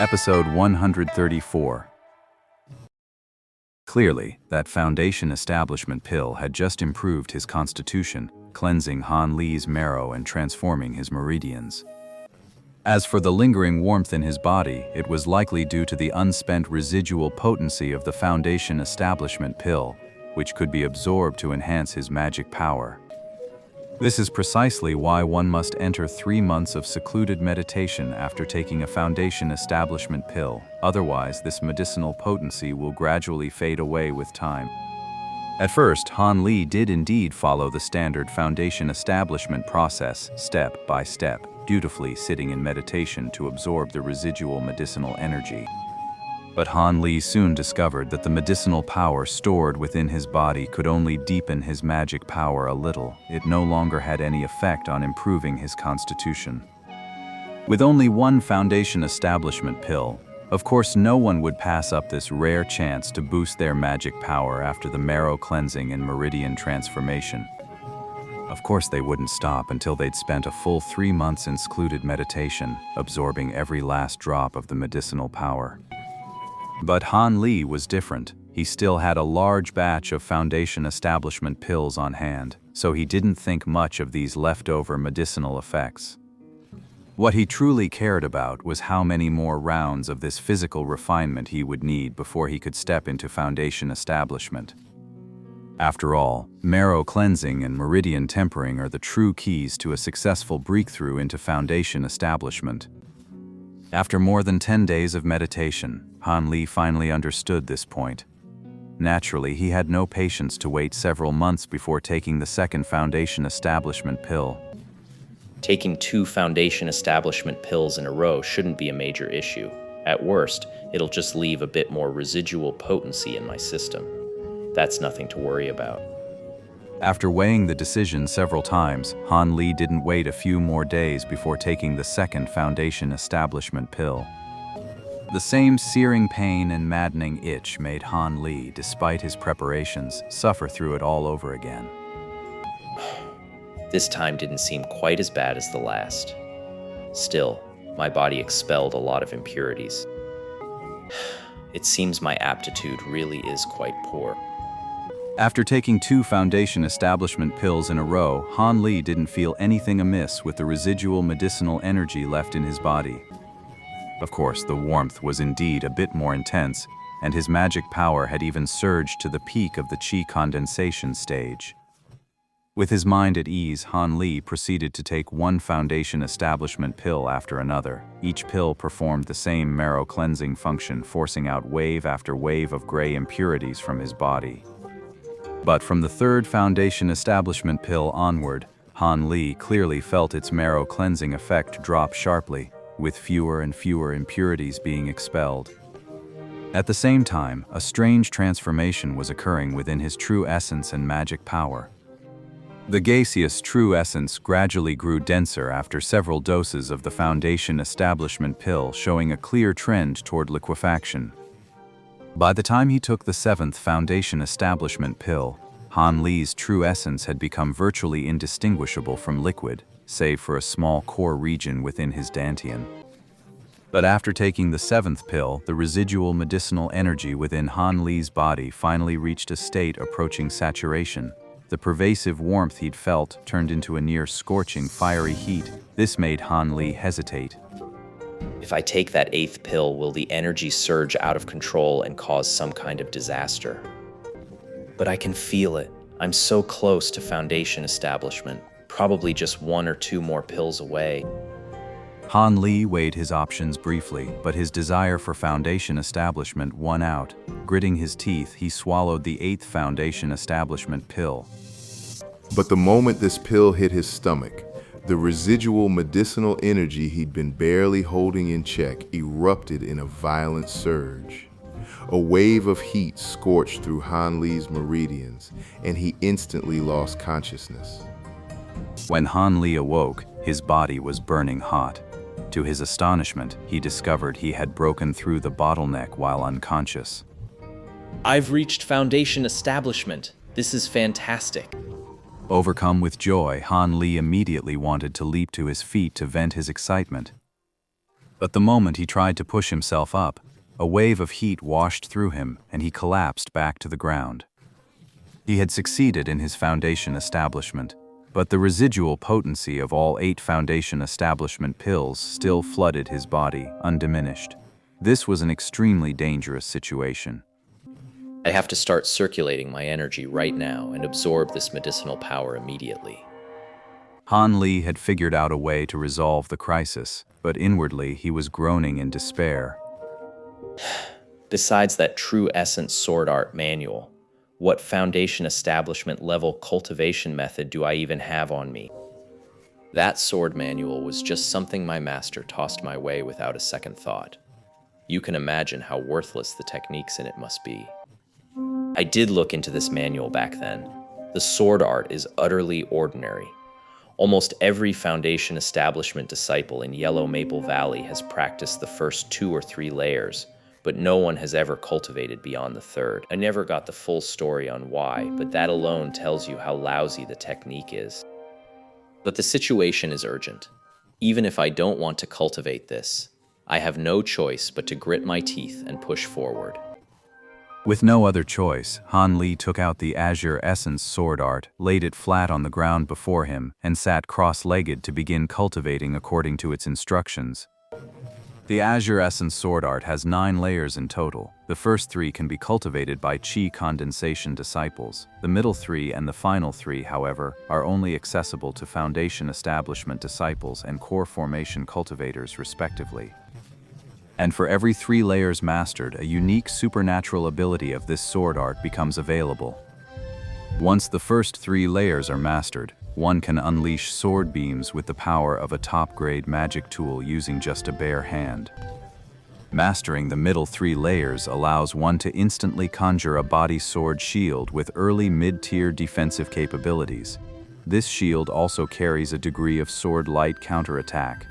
Episode 134. Clearly, that Foundation establishment pill had just improved his constitution, cleansing Han Li's marrow and transforming his meridians. As for the lingering warmth in his body, it was likely due to the unspent residual potency of the Foundation establishment pill, which could be absorbed to enhance his magic power. This is precisely why one must enter 3 months of secluded meditation after taking a Foundation establishment pill, otherwise this medicinal potency will gradually fade away with time. At first, Han Li did indeed follow the standard Foundation establishment process, step by step, dutifully sitting in meditation to absorb the residual medicinal energy. But Han Li soon discovered that the medicinal power stored within his body could only deepen his magic power a little. It no longer had any effect on improving his constitution. With only one Foundation establishment pill, of course no one would pass up this rare chance to boost their magic power after the marrow cleansing and meridian transformation. Of course they wouldn't stop until they'd spent a full 3 months in secluded meditation, absorbing every last drop of the medicinal power. But Han Li was different. He still had a large batch of Foundation establishment pills on hand, so he didn't think much of these leftover medicinal effects. What he truly cared about was how many more rounds of this physical refinement he would need before he could step into Foundation establishment. After all, marrow cleansing and meridian tempering are the true keys to a successful breakthrough into Foundation establishment. After more than 10 days of meditation, Han Li finally understood this point. Naturally, he had no patience to wait several months before taking the second Foundation establishment pill. Taking 2 Foundation establishment pills in a row shouldn't be a major issue. At worst, it'll just leave a bit more residual potency in my system. That's nothing to worry about. After weighing the decision several times, Han Li didn't wait a few more days before taking the second Foundation establishment pill. The same searing pain and maddening itch made Han Li, despite his preparations, suffer through it all over again. This time didn't seem quite as bad as the last. Still, my body expelled a lot of impurities. It seems my aptitude really is quite poor. After taking 2 Foundation establishment pills in a row, Han Li didn't feel anything amiss with the residual medicinal energy left in his body. Of course, the warmth was indeed a bit more intense, and his magic power had even surged to the peak of the qi condensation stage. With his mind at ease, Han Li proceeded to take 1 Foundation establishment pill after another. Each pill performed the same marrow cleansing function, forcing out wave after wave of gray impurities from his body. But from the 3rd Foundation establishment pill onward, Han Li clearly felt its marrow cleansing effect drop sharply, with fewer and fewer impurities being expelled. At the same time, a strange transformation was occurring within his true essence and magic power. The gaseous true essence gradually grew denser after several doses of the Foundation establishment pill, showing a clear trend toward liquefaction. By the time he took the 7th Foundation establishment pill, Han Li's true essence had become virtually indistinguishable from liquid, save for a small core region within his dantian. But after taking the 7th pill, the residual medicinal energy within Han Li's body finally reached a state approaching saturation. The pervasive warmth he'd felt turned into a near scorching fiery heat. This made Han Li hesitate. If I take that 8th pill, will the energy surge out of control and cause some kind of disaster? But I can feel it. I'm so close to Foundation establishment, probably just 1 or 2 more pills away. Han Li weighed his options briefly, but his desire for Foundation establishment won out. Gritting his teeth, he swallowed the 8th Foundation establishment pill. But the moment this pill hit his stomach, the residual medicinal energy he'd been barely holding in check erupted in a violent surge. A wave of heat scorched through Han Li's meridians, and he instantly lost consciousness. When Han Li awoke, his body was burning hot. To his astonishment, he discovered he had broken through the bottleneck while unconscious. I've reached Foundation establishment. This is fantastic. Overcome with joy, Han Li immediately wanted to leap to his feet to vent his excitement. But the moment he tried to push himself up, a wave of heat washed through him and he collapsed back to the ground. He had succeeded in his foundation establishment, but the residual potency of all 8 foundation establishment pills still flooded his body, undiminished. This was an extremely dangerous situation. I have to start circulating my energy right now and absorb this medicinal power immediately. Han Li had figured out a way to resolve the crisis, but inwardly he was groaning in despair. Besides that true essence sword art manual, what foundation establishment level cultivation method do I even have on me? That sword manual was just something my master tossed my way without a second thought. You can imagine how worthless the techniques in it must be. I did look into this manual back then. The sword art is utterly ordinary. Almost every foundation establishment disciple in Yellow Maple Valley has practiced the first 2 or 3 layers, but no one has ever cultivated beyond the 3rd. I never got the full story on why, but that alone tells you how lousy the technique is. But the situation is urgent. Even if I don't want to cultivate this, I have no choice but to grit my teeth and push forward. With no other choice, Han Li took out the Azure Essence sword art, laid it flat on the ground before him, and sat cross-legged to begin cultivating according to its instructions. The Azure Essence sword art has 9 layers in total. The first 3 can be cultivated by Qi condensation disciples. The middle 3 and the final 3, however, are only accessible to foundation establishment disciples and core formation cultivators respectively. And for every 3 layers mastered, a unique supernatural ability of this sword art becomes available. Once the first 3 layers are mastered, one can unleash sword beams with the power of a top-grade magic tool using just a bare hand. Mastering the middle 3 layers allows one to instantly conjure a body sword shield with early mid-tier defensive capabilities. This shield also carries a degree of sword light counterattack.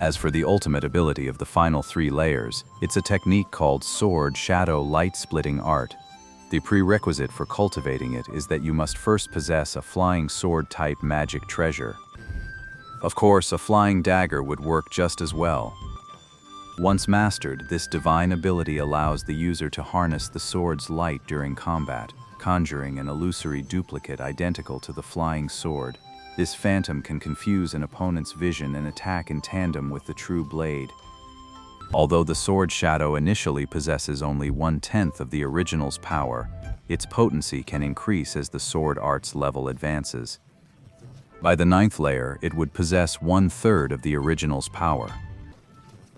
As for the ultimate ability of the final 3 layers, it's a technique called Sword Shadow Light Splitting Art. The prerequisite for cultivating it is that you must first possess a flying sword-type magic treasure. Of course, a flying dagger would work just as well. Once mastered, this divine ability allows the user to harness the sword's light during combat, conjuring an illusory duplicate identical to the flying sword. This phantom can confuse an opponent's vision and attack in tandem with the true blade. Although the sword shadow initially possesses only 1/10 of the original's power, its potency can increase as the sword art's level advances. By the 9th layer, it would possess 1/3 of the original's power.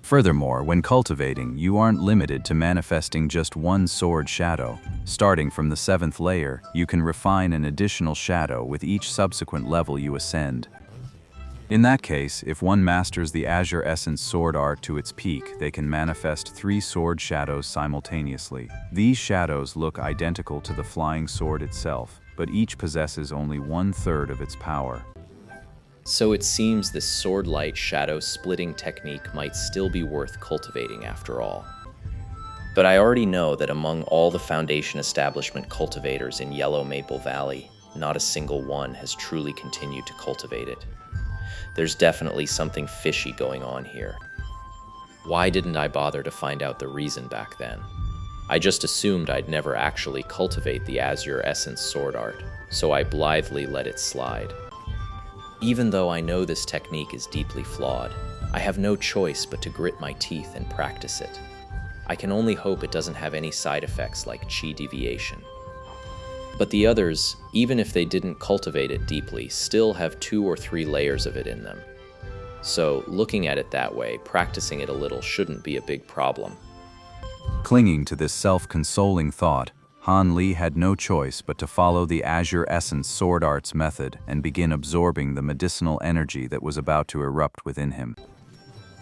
Furthermore, when cultivating, you aren't limited to manifesting just one sword shadow. Starting from the 7th layer, you can refine an additional shadow with each subsequent level you ascend. In that case, if one masters the Azure Essence sword art to its peak, they can manifest 3 sword shadows simultaneously. These shadows look identical to the flying sword itself, but each possesses only 1/3 of its power. So it seems this sword light shadow splitting technique might still be worth cultivating after all. But I already know that among all the foundation establishment cultivators in Yellow Maple Valley, not a single one has truly continued to cultivate it. There's definitely something fishy going on here. Why didn't I bother to find out the reason back then? I just assumed I'd never actually cultivate the Azure Essence sword art, so I blithely let it slide. Even though I know this technique is deeply flawed, I have no choice but to grit my teeth and practice it. I can only hope it doesn't have any side effects like chi deviation. But the others, even if they didn't cultivate it deeply, still have 2 or 3 layers of it in them. So, looking at it that way, practicing it a little shouldn't be a big problem. Clinging to this self-consoling thought, Han Li had no choice but to follow the Azure Essence sword art's method and begin absorbing the medicinal energy that was about to erupt within him.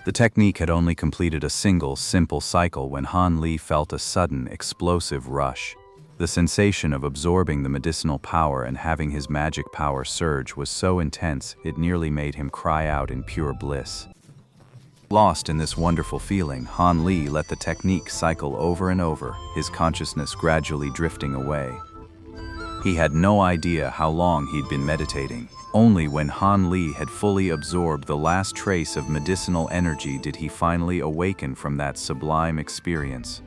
The technique had only completed a single, simple cycle when Han Li felt a sudden, explosive rush. The sensation of absorbing the medicinal power and having his magic power surge was so intense it nearly made him cry out in pure bliss. Lost in this wonderful feeling, Han Li let the technique cycle over and over, his consciousness gradually drifting away. He had no idea how long he'd been meditating. Only when Han Li had fully absorbed the last trace of medicinal energy did he finally awaken from that sublime experience.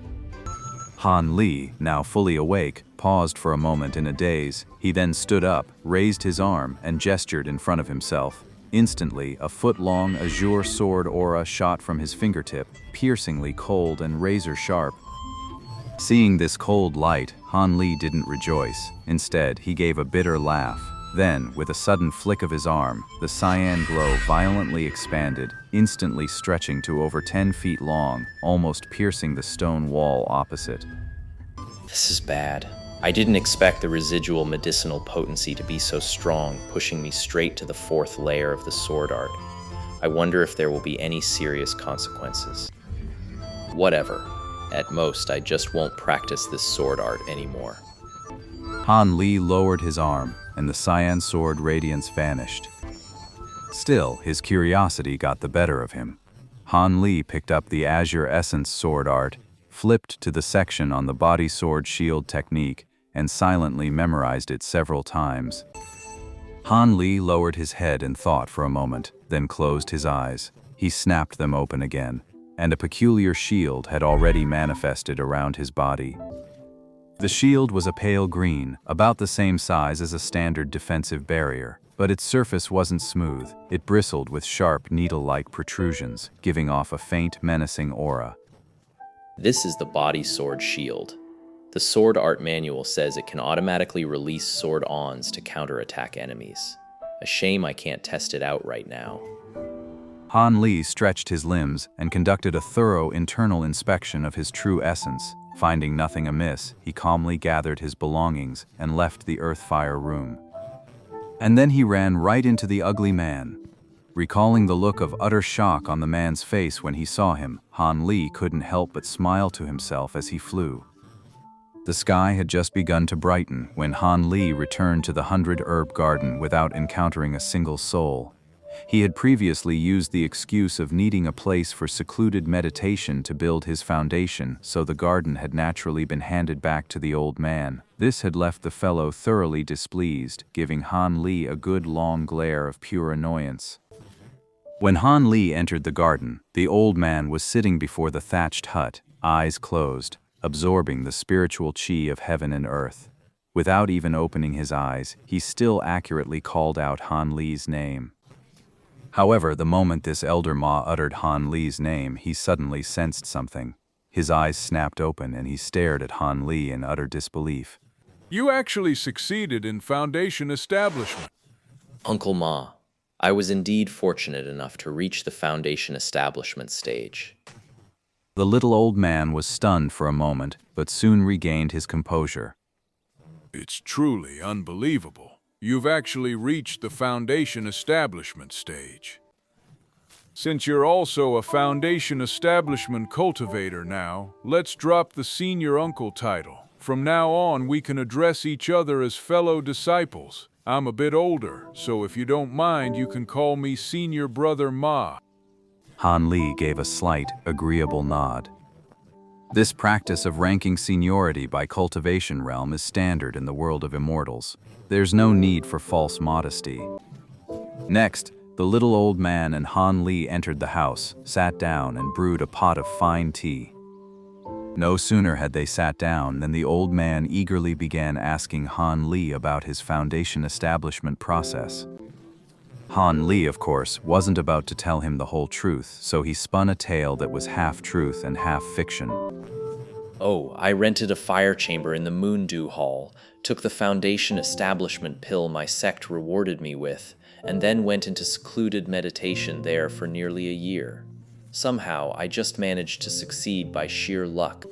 Han Li, now fully awake, paused for a moment in a daze. He then stood up, raised his arm, and gestured in front of himself. Instantly, a foot-long azure sword aura shot from his fingertip, piercingly cold and razor-sharp. Seeing this cold light, Han Li didn't rejoice. Instead, he gave a bitter laugh. Then, with a sudden flick of his arm, the cyan glow violently expanded, instantly stretching to over 10 feet long, almost piercing the stone wall opposite. This is bad. I didn't expect the residual medicinal potency to be so strong, pushing me straight to the 4th layer of the sword art. I wonder if there will be any serious consequences. Whatever. At most, I just won't practice this sword art anymore. Han Li lowered his arm, and the cyan sword radiance vanished. Still, his curiosity got the better of him. Han Li picked up the Azure Essence sword art, flipped to the section on the body sword shield technique, and silently memorized it several times. Han Li lowered his head in thought for a moment, then closed his eyes. He snapped them open again, and a peculiar shield had already manifested around his body. The shield was a pale green, about the same size as a standard defensive barrier, but its surface wasn't smooth. It bristled with sharp, needle-like protrusions, giving off a faint, menacing aura. This is the body sword shield. The sword art manual says it can automatically release sword ons to counterattack enemies. A shame I can't test it out right now. Han Li stretched his limbs and conducted a thorough internal inspection of his true essence. Finding nothing amiss, he calmly gathered his belongings and left the Earthfire room. And then he ran right into the ugly man. Recalling the look of utter shock on the man's face when he saw him, Han Li couldn't help but smile to himself as he flew. The sky had just begun to brighten when Han Li returned to the 100-herb garden without encountering a single soul. He had previously used the excuse of needing a place for secluded meditation to build his foundation, so the garden had naturally been handed back to the old man. This had left the fellow thoroughly displeased, giving Han Li a good long glare of pure annoyance. When Han Li entered the garden, the old man was sitting before the thatched hut, eyes closed, absorbing the spiritual chi of heaven and earth. Without even opening his eyes, he still accurately called out Han Li's name. However, the moment this elder Ma uttered Han Li's name, he suddenly sensed something. His eyes snapped open and he stared at Han Li in utter disbelief. You actually succeeded in foundation establishment. Uncle Ma, I was indeed fortunate enough to reach the foundation establishment stage. The little old man was stunned for a moment, but soon regained his composure. It's truly unbelievable. You've actually reached the foundation establishment stage. Since you're also a foundation establishment cultivator now, let's drop the senior uncle title. From now on, we can address each other as fellow disciples. I'm a bit older, so if you don't mind, you can call me Senior Brother Ma. Han Li gave a slight, agreeable nod. This practice of ranking seniority by cultivation realm is standard in the world of immortals. There's no need for false modesty. Next, the little old man and Han Li entered the house, sat down, and brewed a pot of fine tea. No sooner had they sat down than the old man eagerly began asking Han Li about his foundation establishment process. Han Li, of course, wasn't about to tell him the whole truth, so he spun a tale that was half truth and half fiction. Oh, I rented a fire chamber in the Moondew Hall, took the foundation establishment pill my sect rewarded me with, and then went into secluded meditation there for nearly a year. Somehow, I just managed to succeed by sheer luck.